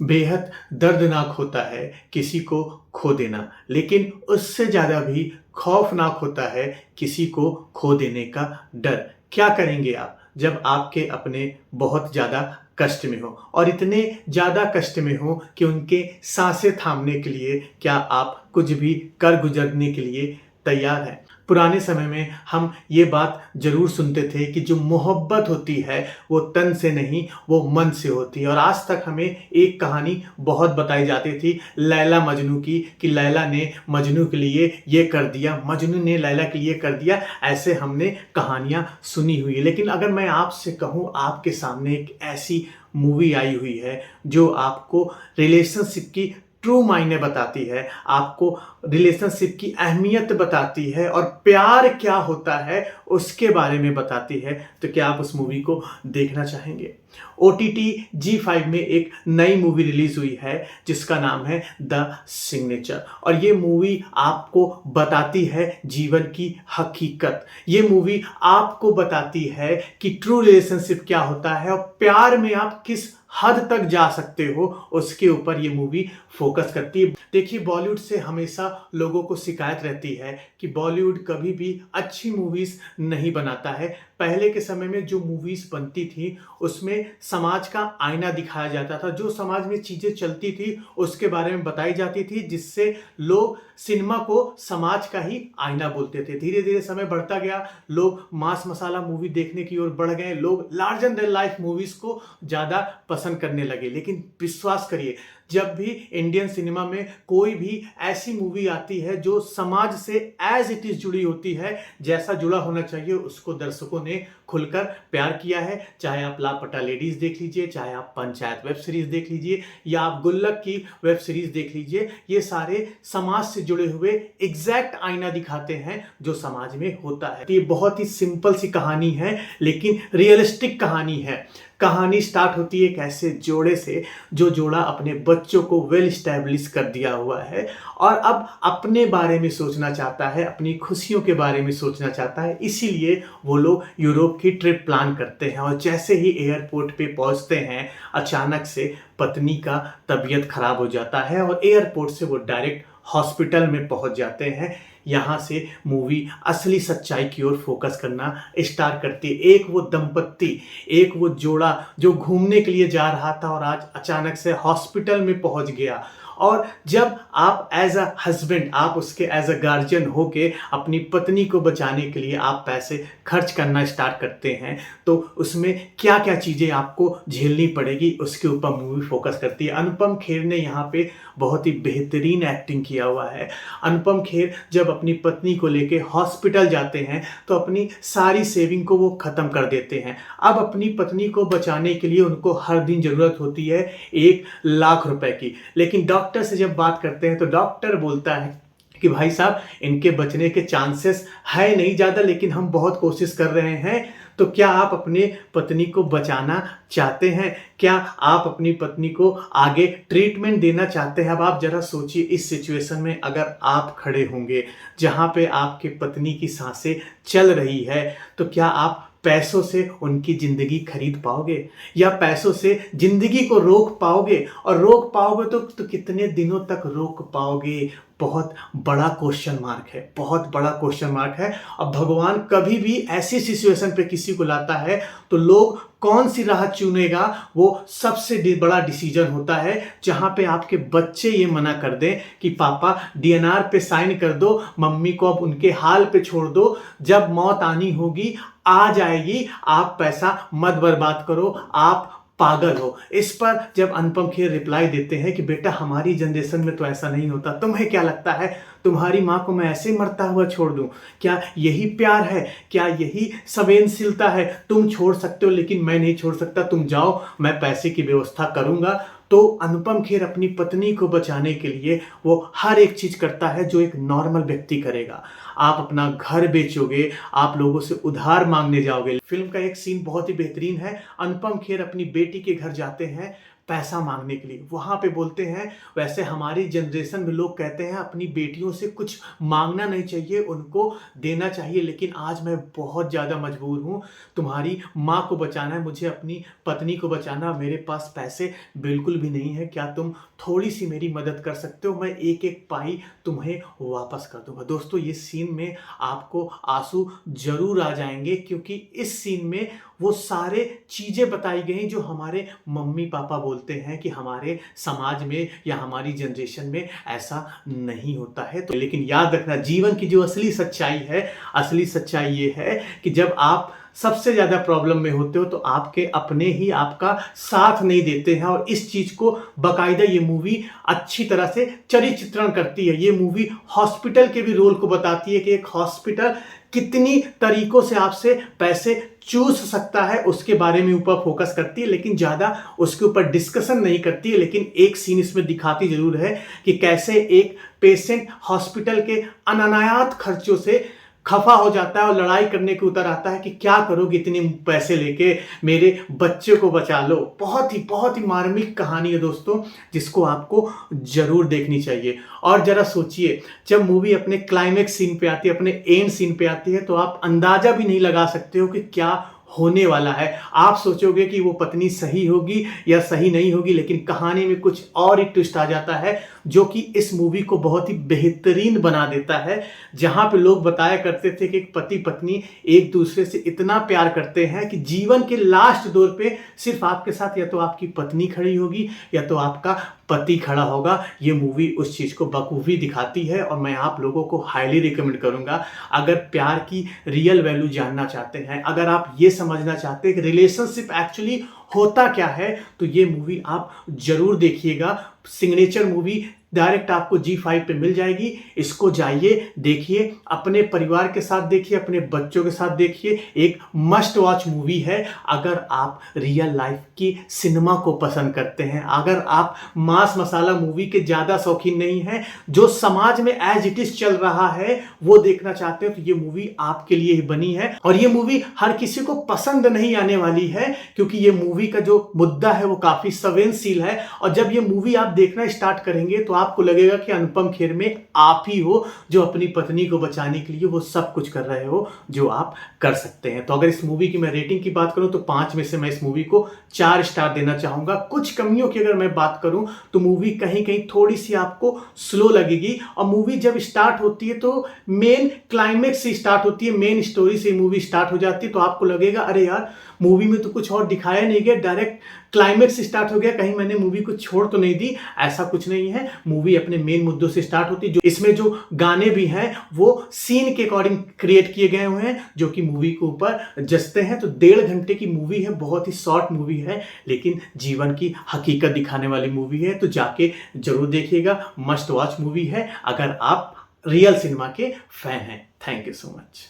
बेहद दर्दनाक होता है किसी को खो देना, लेकिन उससे ज़्यादा भी खौफ़नाक होता है किसी को खो देने का डर। क्या करेंगे आप जब आपके अपने बहुत ज़्यादा कष्ट में हो और इतने ज़्यादा कष्ट में हो कि उनके साँसें थामने के लिए क्या आप कुछ भी कर गुज़रने के लिए तैयार हैं? पुराने समय में हम ये बात ज़रूर सुनते थे कि जो मोहब्बत होती है वो तन से नहीं, वो मन से होती है। और आज तक हमें एक कहानी बहुत बताई जाती थी लैला मजनू की, कि लैला ने मजनू के लिए ये कर दिया, मजनू ने लैला के लिए कर दिया। ऐसे हमने कहानियाँ सुनी हुई है। लेकिन अगर मैं आपसे कहूँ, आपके सामने एक ऐसी मूवी आई हुई है जो आपको रिलेशनशिप की ट्रू मायने बताती है, आपको रिलेशनशिप की अहमियत बताती है और प्यार क्या होता है उसके बारे में बताती है, तो क्या आप उस मूवी को देखना चाहेंगे? ओटीटी जी5 में एक नई मूवी रिलीज हुई है जिसका नाम है द सिग्नेचर, और ये मूवी आपको बताती है जीवन की हकीकत। ये मूवी आपको बताती है कि ट्रू रिलेशनशिप क्या होता है और प्यार में आप किस हद तक जा सकते हो, उसके ऊपर ये मूवी फोकस करती है। देखिए, बॉलीवुड से हमेशा लोगों को शिकायत रहती है कि बॉलीवुड कभी भी अच्छी मूवीज नहीं बनाता है। पहले के समय में जो मूवीज बनती थी उसमें समाज का आईना दिखाया जाता था, जो समाज में चीजें चलती थी उसके बारे में बताई जाती थी, जिससे लोग सिनेमा को समाज का ही आईना बोलते थे। धीरे धीरे समय बढ़ता गया, लोग मास मसाला मूवी देखने की ओर बढ़ गए, लोग लार्जर देन लाइफ मूवीज को ज्यादा पसंद करने लगे। लेकिन विश्वास करिए, जब भी इंडियन सिनेमा में कोई भी ऐसी मूवी आती है जो समाज से एज इट इज जुड़ी होती है, जैसा जुड़ा होना चाहिए, उसको दर्शकों ने खुलकर प्यार किया है। चाहे आप लापता लेडीज देख लीजिए, चाहे आप पंचायत वेब सीरीज देख लीजिए, या आप गुल्लक की वेब सीरीज देख लीजिए, ये सारे समाज से जुड़े हुए एग्जैक्ट आईना दिखाते हैं जो समाज में होता है। ये बहुत ही सिंपल सी कहानी है, लेकिन रियलिस्टिक कहानी है। कहानी स्टार्ट होती है एक ऐसे जोड़े से, जो जोड़ा अपने बच्चों को वेल स्टैब्लिश कर दिया हुआ है और अब अपने बारे में सोचना चाहता है, अपनी खुशियों के बारे में सोचना चाहता है। इसीलिए वो लोग यूरोप की ट्रिप प्लान करते हैं और जैसे ही एयरपोर्ट पे पहुंचते हैं, अचानक से पत्नी का तबीयत खराब हो जाता है और एयरपोर्ट से वो डायरेक्ट हॉस्पिटल में पहुंच जाते हैं। यहाँ से मूवी असली सच्चाई की ओर फोकस करना स्टार्ट करती है। एक वो दंपत्ति, एक वो जोड़ा जो घूमने के लिए जा रहा था और आज अचानक से हॉस्पिटल में पहुंच गया। और जब आप एज अ हस्बैंड, आप उसके एज अ गार्जियन होके अपनी पत्नी को बचाने के लिए आप पैसे खर्च करना स्टार्ट करते हैं, तो उसमें क्या क्या चीज़ें आपको झेलनी पड़ेगी उसके ऊपर मूवी फोकस करती है। अनुपम खेर ने यहाँ पे बहुत ही बेहतरीन एक्टिंग किया हुआ है। अनुपम खेर जब अपनी पत्नी को लेके हॉस्पिटल जाते हैं तो अपनी सारी सेविंग को वो ख़त्म कर देते हैं। अब अपनी पत्नी को बचाने के लिए उनको हर दिन ज़रूरत होती है 1 लाख रुपए की। लेकिन डॉक्टर से जब बात करते हैं तो डॉक्टर बोलता है कि भाई साहब, इनके बचने के चांसेस है नहीं ज़्यादा, लेकिन हम बहुत कोशिश कर रहे हैं। तो क्या आप अपने पत्नी को बचाना चाहते हैं? क्या आप अपनी पत्नी को आगे ट्रीटमेंट देना चाहते हैं? अब आप जरा सोचिए, इस सिचुएशन में अगर आप खड़े होंगे जहां पे आपके पत्नी की सांसें चल रही है, तो क्या आप पैसों से उनकी ज़िंदगी खरीद पाओगे या पैसों से ज़िंदगी को रोक पाओगे? और रोक पाओगे तो कितने दिनों तक रोक पाओगे? बहुत बड़ा क्वेश्चन मार्क है, बहुत बड़ा क्वेश्चन मार्क है। अब भगवान कभी भी ऐसी सिचुएशन पे किसी को लाता है तो लोग कौन सी राह चुनेगा, वो सबसे बड़ा डिसीजन होता है। जहां पे आपके बच्चे ये मना कर दें कि पापा डीएनआर पे साइन कर दो, मम्मी को अब उनके हाल पे छोड़ दो, जब मौत आनी होगी आ जाएगी, आप पैसा मत बर्बाद करो, आप पागल हो। इस पर जब अनुपम खेर रिप्लाई देते हैं कि बेटा, हमारी जनरेशन में तो ऐसा नहीं होता, तुम्हें क्या लगता है तुम्हारी माँ को मैं ऐसे मरता हुआ छोड़ दूं? क्या यही प्यार है? क्या यही संवेदनशीलता है? तुम छोड़ सकते हो लेकिन मैं नहीं छोड़ सकता, तुम जाओ, मैं पैसे की व्यवस्था करूंगा। तो अनुपम खेर अपनी पत्नी को बचाने के लिए वो हर एक चीज करता है जो एक नॉर्मल व्यक्ति करेगा। आप अपना घर बेचोगे, आप लोगों से उधार मांगने जाओगे। फिल्म का एक सीन बहुत ही बेहतरीन है। अनुपम खेर अपनी बेटी के घर जाते हैं, पैसा मांगने के लिए, वहाँ पे बोलते हैं। वैसे हमारी जनरेशन में लोग कहते हैं अपनी बेटियों से कुछ मांगना नहीं चाहिए, उनको देना चाहिए, लेकिन आज मैं बहुत ज़्यादा मजबूर हूँ। तुम्हारी माँ को बचाना है, मुझे अपनी पत्नी को बचाना, मेरे पास पैसे बिल्कुल भी नहीं है, क्या तुम थोड़ी सी मेरी मदद कर सकते हो? मैं एक एक पाई तुम्हें वापस कर दूंगा। दोस्तों, ये सीन में आपको आंसू जरूर आ जाएंगे, क्योंकि इस सीन में वो सारे चीज़ें बताई गई जो हमारे मम्मी पापा बोलते हैं कि हमारे समाज में या हमारी जनरेशन में ऐसा नहीं होता है। तो लेकिन याद रखना, जीवन की जो असली सच्चाई है, असली सच्चाई ये है कि जब आप सबसे ज़्यादा प्रॉब्लम में होते हो तो आपके अपने ही आपका साथ नहीं देते हैं। और इस चीज़ को बाकायदा ये मूवी अच्छी तरह से चित्रण करती है। ये मूवी हॉस्पिटल के भी रोल को बताती है कि एक हॉस्पिटल कितनी तरीकों से आपसे पैसे चूस सकता है, उसके बारे में ऊपर फोकस करती है, लेकिन ज़्यादा उसके ऊपर डिस्कशन नहीं करती है। लेकिन एक सीन इसमें दिखाती जरूर है कि कैसे एक पेशेंट हॉस्पिटल के अनायात खर्चों से खफा हो जाता है और लड़ाई करने के उतर आता है कि क्या करोगे इतने पैसे लेके, मेरे बच्चे को बचा लो। बहुत ही मार्मिक कहानी है दोस्तों, जिसको आपको जरूर देखनी चाहिए। और जरा सोचिए, जब मूवी अपने क्लाइमेक्स सीन पे आती है, अपने एंड सीन पे आती है, तो आप अंदाजा भी नहीं लगा सकते हो कि क्या होने वाला है। आप सोचोगे कि वो पत्नी सही होगी या सही नहीं होगी, लेकिन कहानी में कुछ और ही ट्विस्ट आ जाता है जो कि इस मूवी को बहुत ही बेहतरीन बना देता है। जहां पे लोग बताया करते थे कि पति पत्नी एक दूसरे से इतना प्यार करते हैं कि जीवन के लास्ट दौर पे सिर्फ आपके साथ या तो आपकी पत्नी खड़ी होगी या तो आपका पति खड़ा होगा। ये मूवी उस चीज़ को बखूबी दिखाती है और मैं आप लोगों को हाईली रिकमेंड करूंगा। अगर प्यार की रियल वैल्यू जानना चाहते हैं, अगर आप ये समझना चाहते हैं कि रिलेशनशिप एक्चुअली होता क्या है, तो ये मूवी आप जरूर देखिएगा। सिग्नेचर मूवी डायरेक्ट आपको G5 पे मिल जाएगी। इसको जाइए, देखिए, अपने परिवार के साथ देखिए, अपने बच्चों के साथ देखिए। एक मस्ट वॉच मूवी है। अगर आप रियल लाइफ की सिनेमा को पसंद करते हैं, अगर आप मास मसाला मूवी के ज़्यादा शौकीन नहीं हैं, जो समाज में एज इट इज चल रहा है वो देखना चाहते हो, तो ये मूवी आपके लिए ही बनी है। और ये मूवी हर किसी को पसंद नहीं आने वाली है, क्योंकि ये मूवी का जो मुद्दा है वो काफ़ी संवेदनशील है। और जब ये मूवी आप देखना स्टार्ट करेंगे तो आपको लगेगा कि अनुपम खेर में आप ही हो जो अपनी पत्नी को बचाने के लिए वो सब कुछ कर रहे हो जो आप कर सकते हैं। तो अगर इस मूवी की मैं रेटिंग की बात करूं तो 5 में से मैं इस मूवी को 4 स्टार देना चाहूंगा। कुछ कमियों की अगर मैं बात करूं तो मूवी कहीं कहीं थोड़ी सी आपको स्लो लगेगी। और मूवी जब स्टार्ट होती है तो मेन क्लाइमेक्स से स्टार्ट होती है, मेन स्टोरी से मूवी स्टार्ट हो जाती है। तो आपको लगेगा अरे यार, मूवी में तो कुछ और दिखाया नहीं गया, डायरेक्ट क्लाइमेक्स स्टार्ट हो गया, कहीं मैंने मूवी को छोड़ तो नहीं दी। ऐसा कुछ नहीं है, मूवी अपने मेन मुद्दों से स्टार्ट होती है। जो इसमें जो गाने भी हैं वो सीन के अकॉर्डिंग क्रिएट किए गए हुए हैं, जो कि मूवी के ऊपर जचते हैं। तो 1.5 घंटे की मूवी है, बहुत ही शॉर्ट मूवी है, लेकिन जीवन की हकीकत दिखाने वाली मूवी है। तो जाके जरूर देखिएगा, मस्ट वॉच मूवी है अगर आप रियल सिनेमा के फैन हैं। Thank you so much.